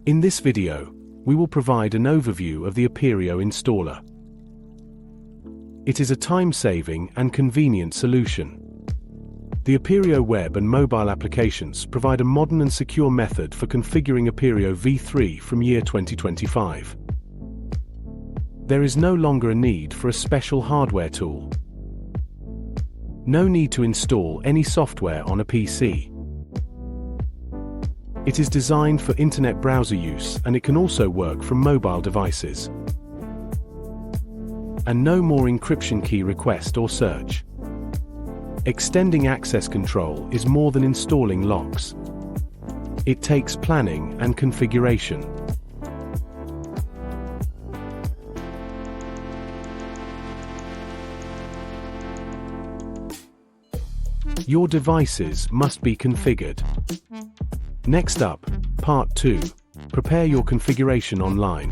In this video, we will provide an overview of the Aperio installer. It is a time-saving and convenient solution. The Aperio web and mobile applications provide a modern and secure method for configuring Aperio v3 from year 2025. There is no longer a need for a special hardware tool. No need to install any software on a PC. It is designed for internet browser use, and it can also work from mobile devices. And no more encryption key request or search. Extending access control is more than installing locks. It takes planning and configuration. Your devices must be configured. Next up, Part 2. Prepare your configuration online.